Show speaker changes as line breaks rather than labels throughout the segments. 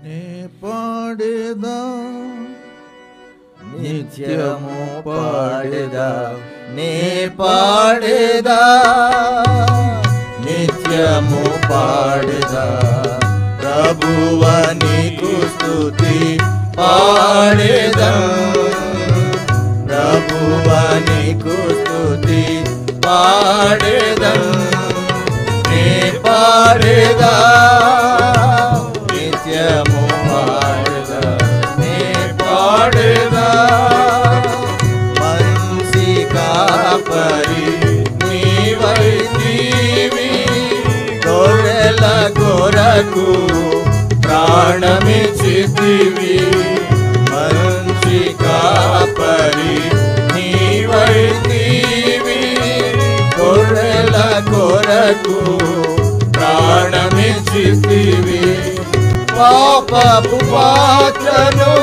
నే పాడేదా
నిత్యము పాడేదా, నే పాడేదా నిత్యము పాడేదా, ప్రభువా నీకు స్తుతి పాడేదా, ప్రభువా నీకు స్తుతి పాడేదా, నే పాడేదా నిత్యము పాడేదా, నే పాడేదా. మంచి కాపరి నీవైతివి, గొర్రెల కొరకు ప్రాణమిచ్చితివి. మంచి కాపరి నీవైతివి, గొర్రెల కొరకు ప్రాణమిచ్చితివి. పాపపు పాత్రను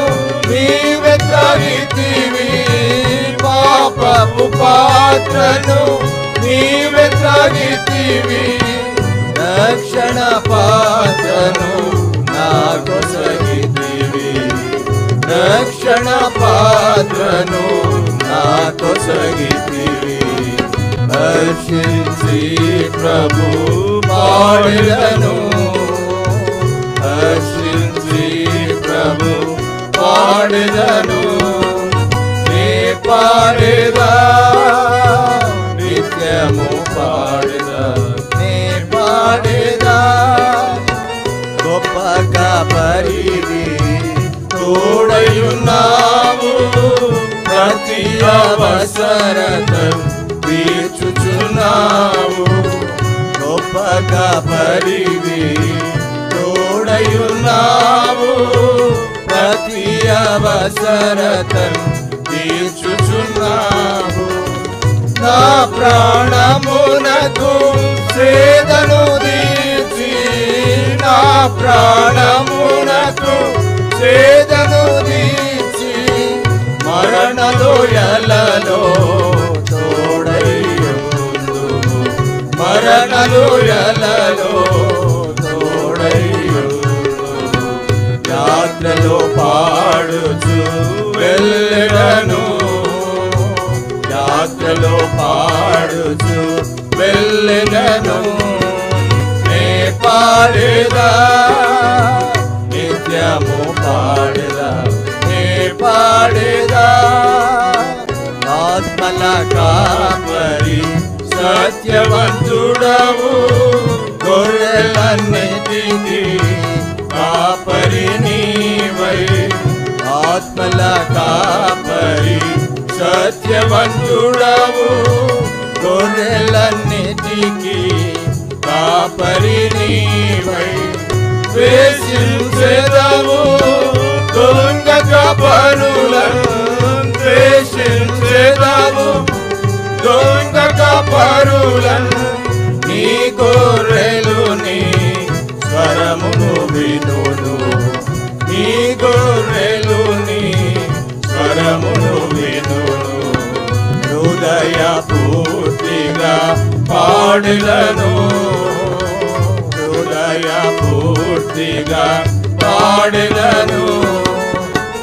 నీవే త్రాగితివి, పాపపు పాత్రను నీవే త్రాగితివి. రక్షణ పాత్రను నాకొసగితివి, రక్షణ పాత్రను నాకొసగితివి. హర్షించి ప్రభు పాడెదను, హర్షించి ప్రభు పాడెదను, నే పాడేదా నిత్యము పాడేదా, నే పాడేదా. గొప్ప కాపరివి తోడయున్నావు, ప్రతి అవసరత తీర్చుచున్నావు. గొప్ప కాపరివి తోడయున్నావు, ప్రతి అవసరత తీర్చుచున్నావు. నా ప్రాణమునకు సేదను తీర్చి, నా ప్రాణమునకు సేదను తీర్చి, మరణ లోయలలో తోడయ్యుందుము, మరణ లోయలలో తోడయ్యుందుము. యాత్రలో పాడుచు వెళ్ళెదను, యాత్రలో పాడుచు వెళ్ళెదను, నే పాడేదా నిత్యము పాడేదా, నే పాడేదా. ఆత్మల కాపరి సత్యవంతుడవు, గొర్రెలన్నిటికీ కాపరి నీవై. ఆత్మల కాపరి సత్యవంతుడవు, గొర్రెలన్నిటికీ కాపరి నీవై. ద్వేషించెదవు దొంగ కాపరులను, ద్వేషించెదవు దొంగ కాపరులను. నీ గొర్రెలు నీ స్వరమును వినును, నీ గొర్రెలు నీ స్వరమును వినును. హృదయ పూర్తిగా పాడెదను, హృదయ పూర్తిగా పాడెదను,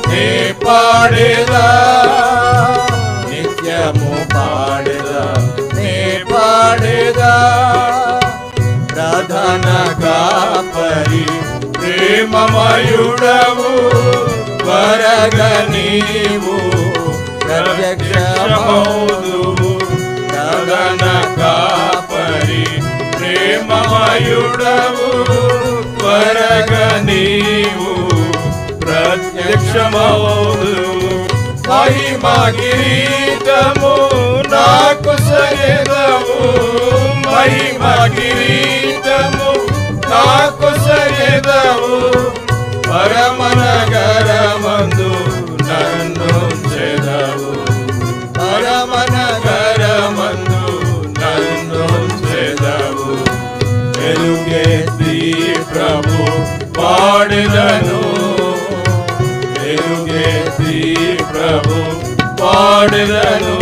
నే పాడేదా నిత్యము పాడేదా, నే పాడేదా. ప్రధాన కాపరి ప్రేమమయుడవు, త్వరగా నీవు ప్రత్యక్షమౌదువు. ప్రధాన కాపరి ప్రేమమయుడవు, త్వరగా నీవు ప్రత్యక్షమౌదువు. మహిమ కిరీటము నాకు సగెదవు, మహిమ కిరీటము నాకు సగెదవు. పరమనగరమందు నన్ను చెదవు, పరమనగరమందు నన్ను చెదవు. ఎలుగెత్తి ప్రభు పాడెదను, ఎలుగెత్తి ప్రభు పాడెదను,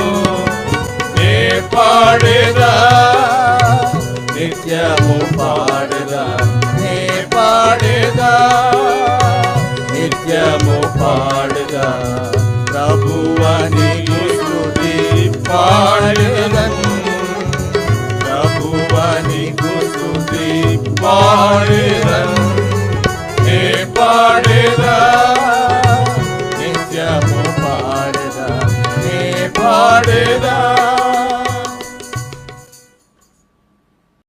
నే పాడేదా నిత్యము పాడేదా, నే పాడేదా. పాడేదను నే పాడేదా నిత్యము పాడేదా నే పాడేదా